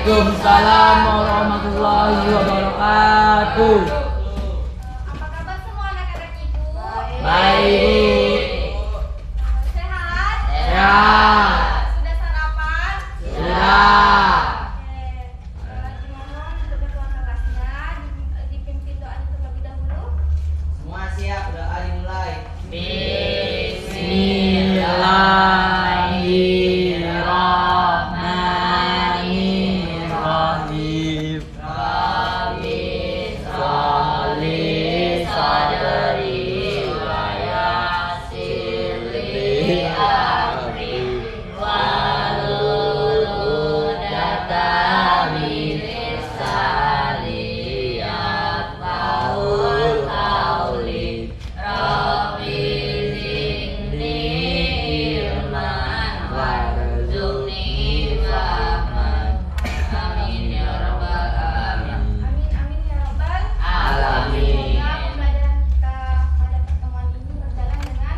Waalaikumsalam warahmatullahi wabarakatuh. Apa kabar semua anak-anak ibu? Baik. Sehat? Sehat. Sudah sarapan? Sudah. Oke. Dimohon untuk ketua kelasnya dipimpin doa terlebih dahulu. Semua siap, doa dimulai. Bismillahirrahmanirrahim. Rabbi sholli sadri wa yassir li amri wahlul 'uqdatam min lisani yafqahul qawli. Rabbi zidni ilman warzuqni fahman. Amin ya rabbal alamin. Amin amin ya robbal Alamin. Semoga pembelajaran kita pada pertemuan ini berjalan dengan lancar.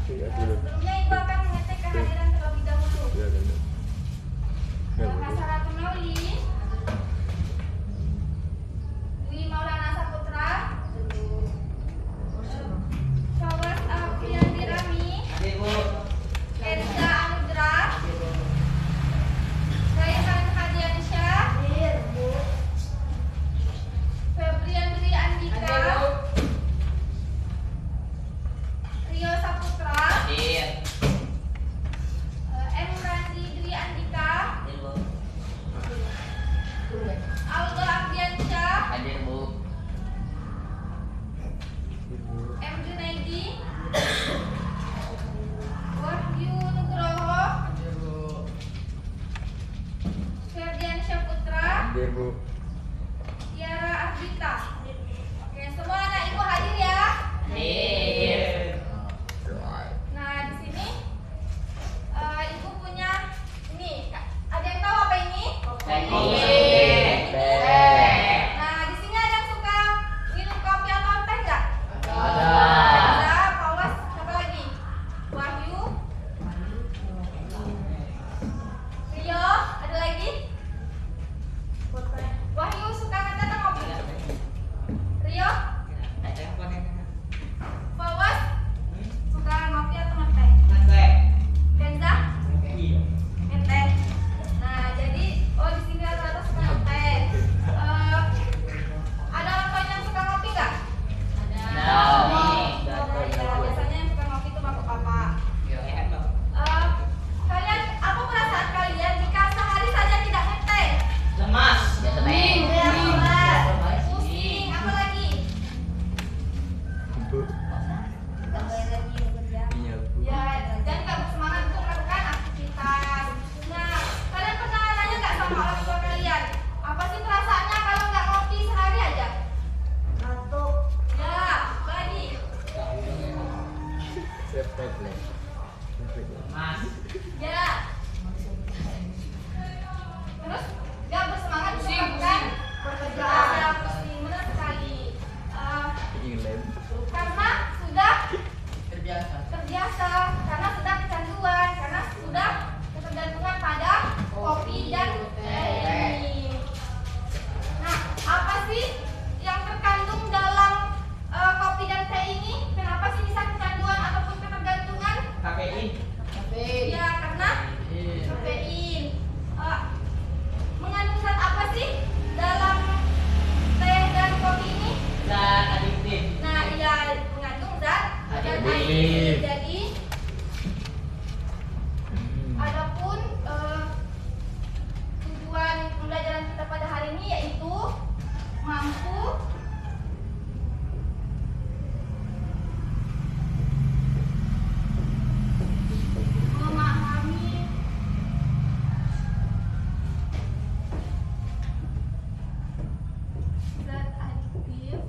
Sebelumnya ibu akan mengecek kehadiran terlebih dahulu. Masyarakat Mauli Dwi Maulana Saputra, Fawas Afrian Dirami, Hadir, Bu. Erza Anudra, Raihan Hadiansyah, Febrian Dwi Andika, Rio Saputra, Hadir. M. Randi Dwi Andika, Hadir, Bu. Aldo Ardiansyah, Hadir, Bu. M. Junaidi, Wahyu Nugroho, Ferdian Syaputra, Tiara Ardita. Oke, semua anak ibu hadir ya. Nah, di sini ibu punya ini. Ada yang tahu apa ini? Nah, di sini ada yang suka minum kopi atau teh nggak? Ada. Pawas, siapa lagi? Wahyu. Rio, ada lagi? Wahyu suka ngeteh atau kopi? Rio, Pawas, suka ngopi atau ngeteh? Kenza, ngeteh. Nah, jadi di sini rata-rata suka ngeteh. Ada orang tua yang suka ngopi nggak? Ada. Ya, biasanya yang suka ngopi itu bapak-bapak. Kalian, apa perasaan kalian jika sehari saja tidak ngeteh? Lemas. Lemas, pusing, apa lagi? Ya, dan nggak bersemangat untuk melakukan aktivitas. Nah, kalian pernah nanya nggak sama orang tua kalian? Apa sih perasaannya kalau nggak ngopi sehari aja? Ngantuk. Ya, apa lagi? Mas. Ya. Terus nggak bersemangat untuk melakukan pekerjaan. Ya, pusing, benar sekali. Karena sudah terbiasa, karena sudah kecanduan, karena sudah ketergantungan pada kopi dan teh ini. Nah, apa sih yang terkandung dalam kopi dan teh ini? Kenapa sih bisa kecanduan ataupun ketergantungan? Kafein. Ya, karena kafein. Mengandung zat apa sih dalam teh dan kopi ini? Dan adiktif. Nah, iya, mengandung zat Adiktif. adiktif. Jadi, adapun tujuan pembelajaran kita pada hari ini yaitu mampu memahami zat adiktif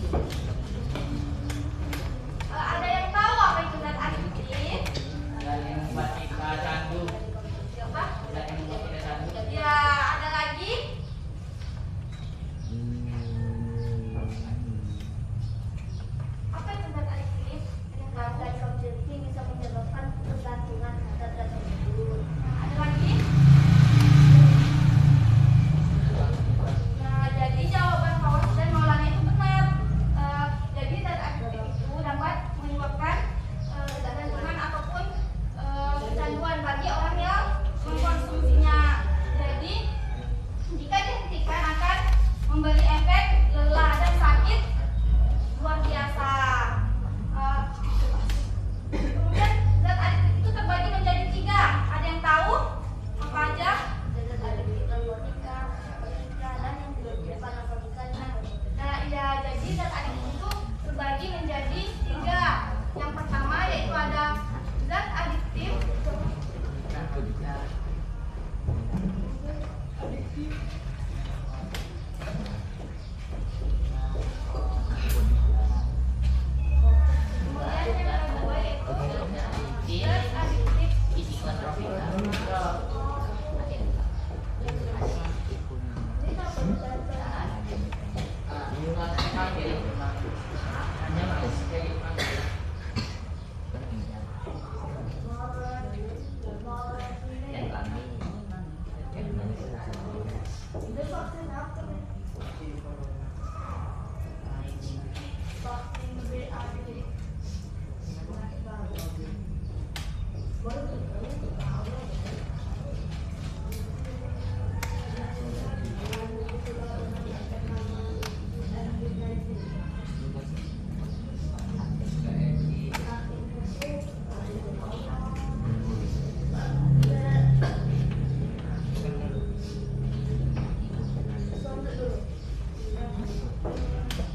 Ada yang tahu apa itu zat adiktif? Dan yang membuat kita candu. Siapa? Dan yang membuat kita candu. Ya, ada lagi? Apa itu zat adiktif? Zat subjektif bisa menyebabkan ketergantungan terhadap zat tersebut. Ada lagi? Nah, jadi jawaban Fawaz dan Maulana itu benar. Jadi zat adiktif itu dapat menyebabkan ketergantungan ataupun kecanduan bagi orang yang mengkonsumsinya. Jadi jika dihentikan akan memberi efek lelah dan sakit luar biasa. Kemudian zat adiktif itu terbagi menjadi 3. Ada yang tahu apa aja? Zat adiktif narkotika, dan yang tidak berupa narkotika. Nah, iya, jadi zat adiktif itu terbagi menjadi 3. Yang pertama yaitu ada zat adiktif kemudian yang kedua yaitu zat adiktif Psikotropika. Dan kami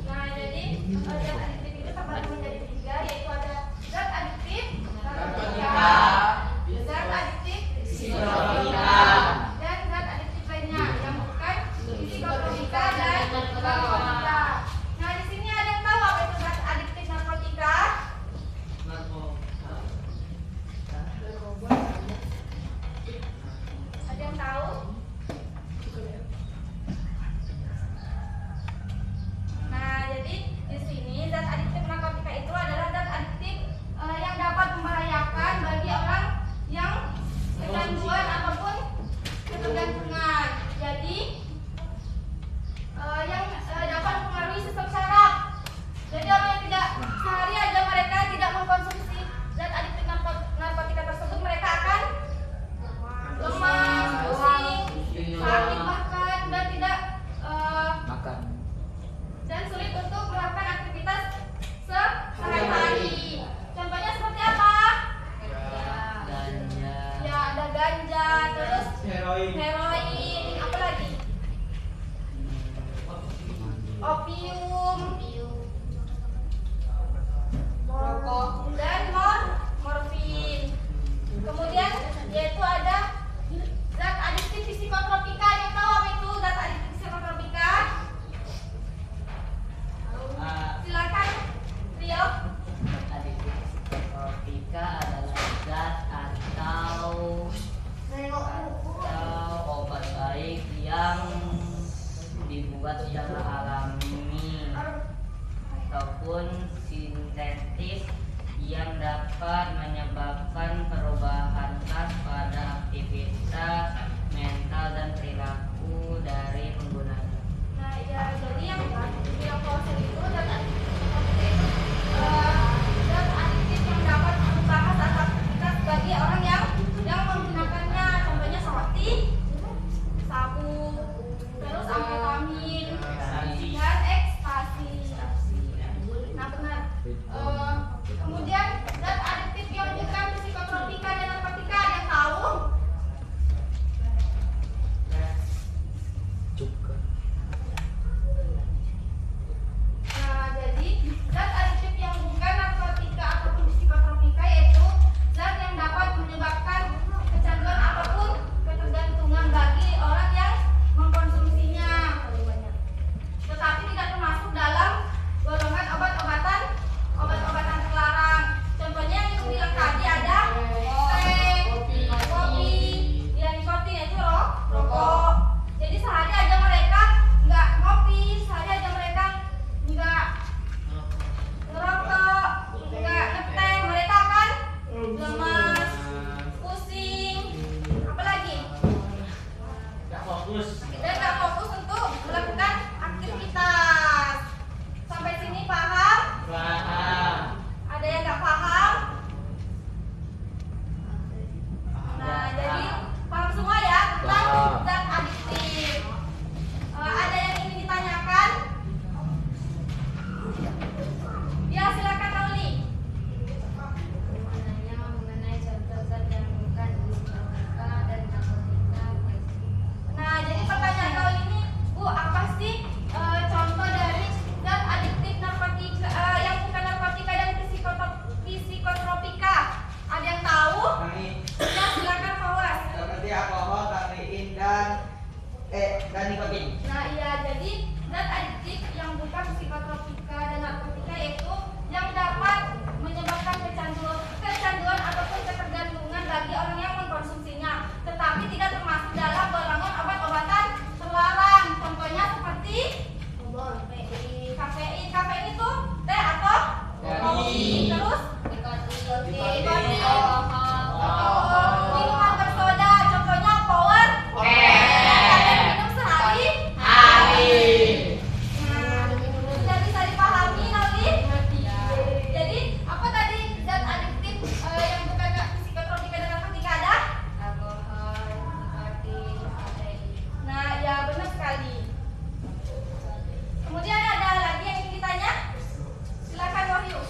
Nah, jadi zat adiktif itu terbagi menjadi 3, yaitu ada zat adiktif narkotika, zat adiktif psikotropika, dan zat adiktif lainnya yang bukan psikotropika dan narkotika. Nah, di sini ada yang tahu apa itu zat adiktif narkotika? Ada yang tahu? Nah, jadi di sini zat adiktif narkotika itu adalah zat adiktif yang dapat membahayakan bagi orang yang kecanduan ataupun ketergantungan. Jadi yang dapat mempengaruhi sistem saraf. Jadi orang yang tidak sehari aja mereka tidak mengkonsumsi zat adiktif narkotika tersebut, mereka akan lemas, pusing, sakit bahkan dan tidak makan. dan sulit untuk melakukan aktivitas sehari-hari. Contohnya seperti apa? Ganja. Ya, ada ganja, terus Heroin. heroin, apa lagi? Opium, rokok, dan morfin. Kemudian yaitu ada zat adiktif psikotropika. Yang tahu apa itu zat adiktif psikotropika? Silakan, Rio. Adiktif psikotropika adalah zat atau obat baik yang dibuat secara alami ataupun sintetis yang dapat menyebabkan perubahan khas pada aktivitas mental dan perilaku dari penggunanya. Nah, ya, jadi yang biopolsel itu zat adiktif psikotropika itu zat adiktif yang dapat merubah khas atau aktivitas bagi orang yang menggunakannya. Contohnya seperti sabu, terus amfetamin, dan ekstasi. Nah, benar. Kemudian zat adiktif yang bukan psikotropika dan narkotika, ada yang tahu? Cuka. Terus Nikotin. alkohol. Minuman bersoda, contohnya power. Kalian minum sehari. Nah, sudah bisa dipahami nanti? Jadi apa tadi zat adiktif yang berkaitan psikotropi dengan ketika ada? Nah, ya benar sekali. Kemudian ada lagi yang ingin ditanya? Silakan Wahyu.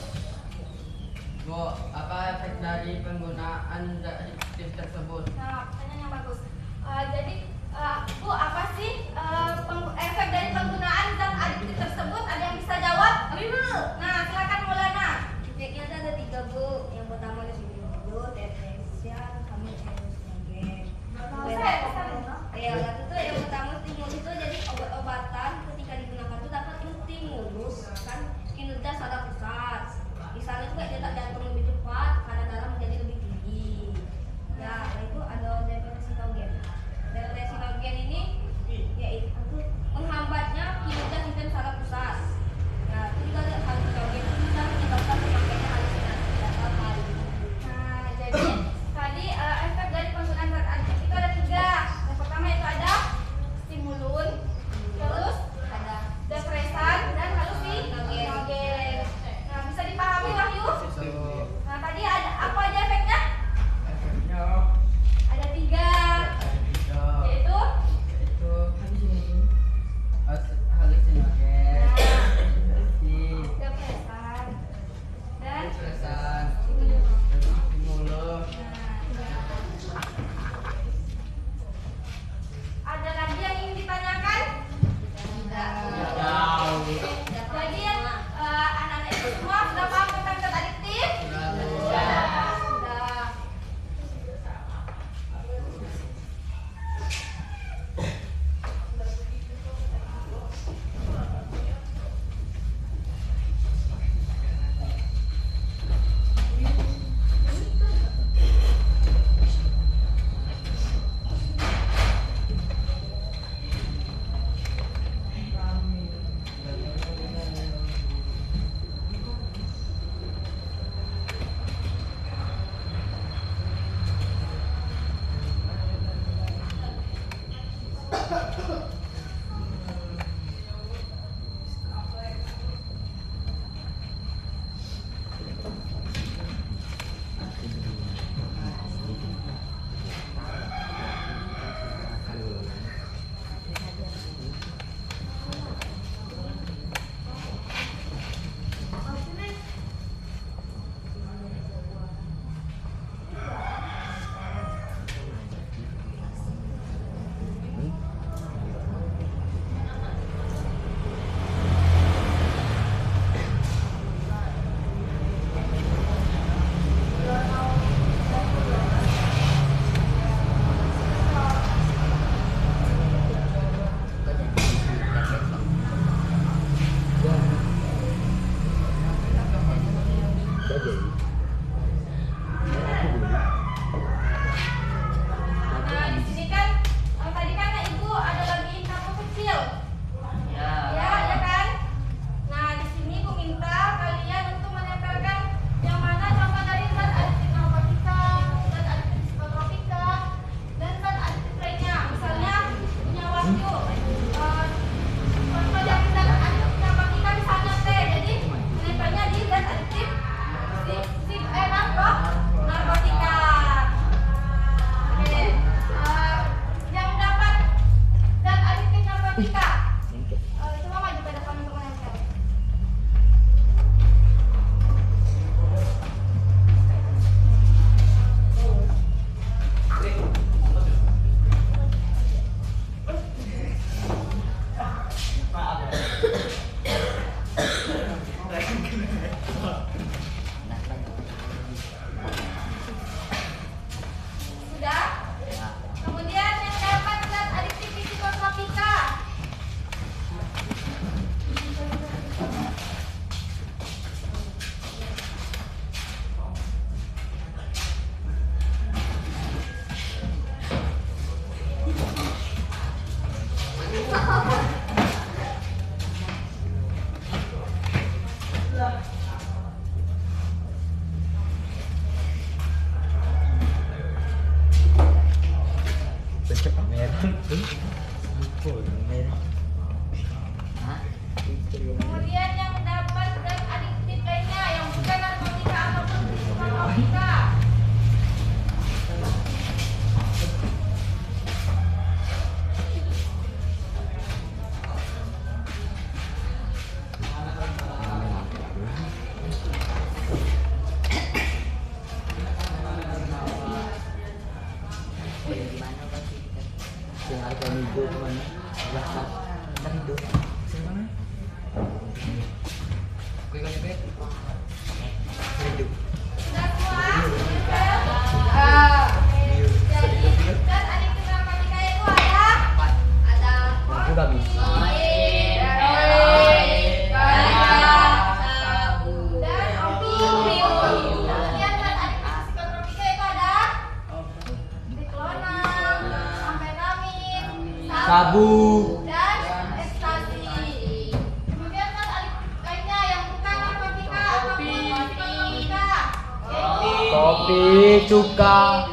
kopi, cuka,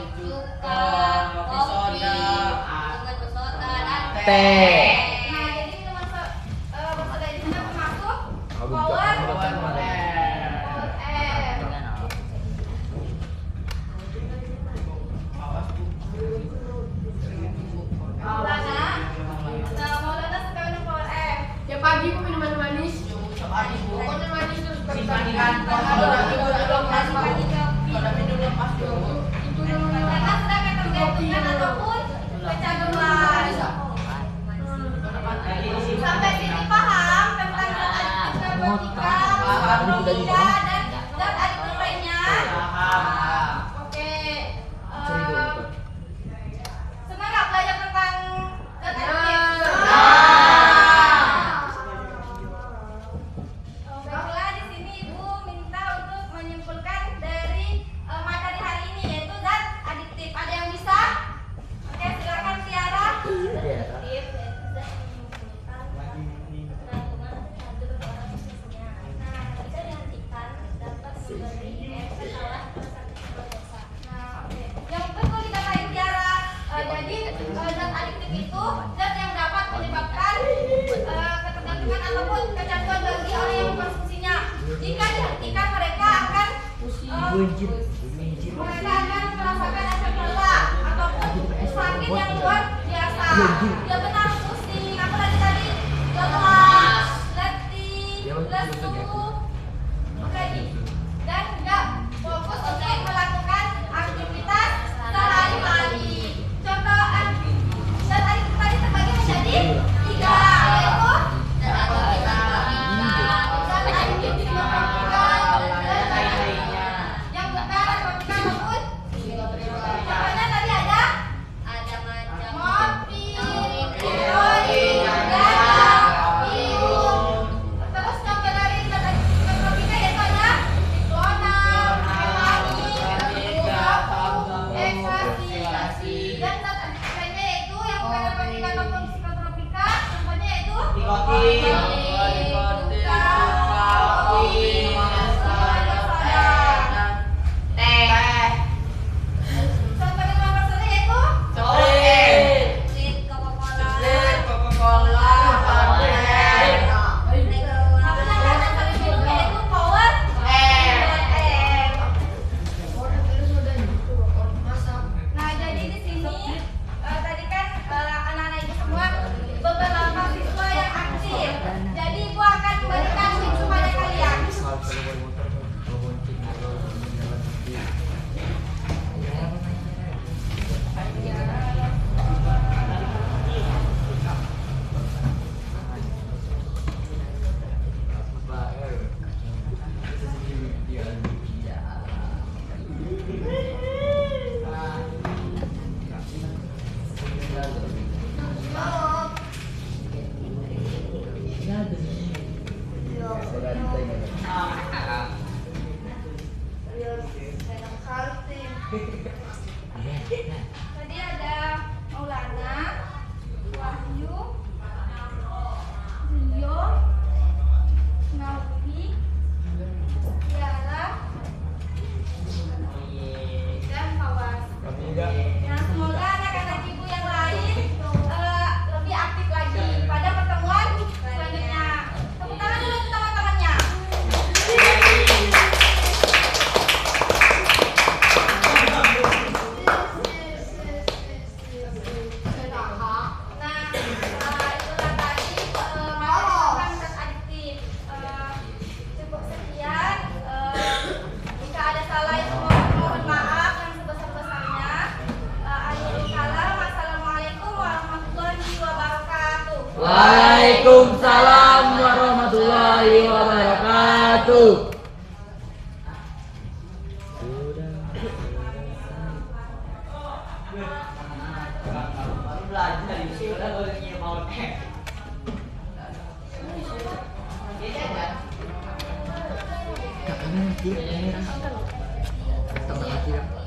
kopi soda, dan teh. Nah, jadi minuman bersoda ini sudah termasuk power Maulana. Nah, Maulana suka minum power F. Tiap pagi aku minuman manis. Pokoknya manis terus Simpankan Karena sudah ketergantungan ataupun kecanduan. Sampai sini paham tentang zat adiktif narkotika, psikotropika, dan zat adiktif lainnya? Oke. Senang nggak belajar tentang zat adiktif? Baiklah, di sini Ibu minta untuk menyimpulkan dari materi hari ini, yaitu zat adiktif. Ada yang bisa? Oke, silakan Tiara. Adiktif yaitu zat yang menimbulkan keracunan terhadap orang khususnya. Nah, jika dihentikan dapat memberi efek salah pada dosa. Nah, oke. Yang betul dikatain Tiara. Jadi zat adiktif itu zat yang dapat menyebabkan ketergantungan ataupun kecanduan bagi orang yang mengkonsumsinya. Jika dihentikan mereka akan merasakan efek lelah ataupun sakit yang luar biasa. Ya benar, pusing. Apa tadi? Lelah, letih, lesu, lagi. Dan nggak fokus untuk melakukan aktivitas sehari-hari. Contoh zat adiktif tadi terbagi menjadi 3, yaitu zat adiktif psikotropika, dan zat adiktif yang bukan narkotika maupun contohnya tadi ada morfin, heroin, ganja, heroin. Terus contoh dari zat adiktif psikotropika yaitu ada diklonal, ketamin, sabu, ekstasi. Dan zat adiktif lainnya yaitu yang bukan narkotika maupun psikotropika, contohnya yaitu Nikotin, contoh minuman bersoda yaitu Nah, jadi di sini tadi kan anak-anak itu semua beberapa siswa yang aktif. Jadi Ibu akan memberikan tips kepada kalian. Tadi ada Maulana, Wahyu, Rio, Naufri, Tiara, dan Fawas. Nah, semoga anak-anak Ibu yang lain lebih aktif lagi pada pertemuan selanjutnya. Tepuk tangan dulu untuk teman-temannya. Nah, itulah tadi materi tentang zat adiktif. Cukup sekian. Jika ada salah itu mohon maaf yang sebesar-besarnya. Akhirul kalam. Wassalamualaikum warahmatullahi wabarakatuh. Waalaikumsalam warahmatullahi wabarakatuh. belajar di sini kalau ingin mau teh. Kakaknya nanti, tengah hati.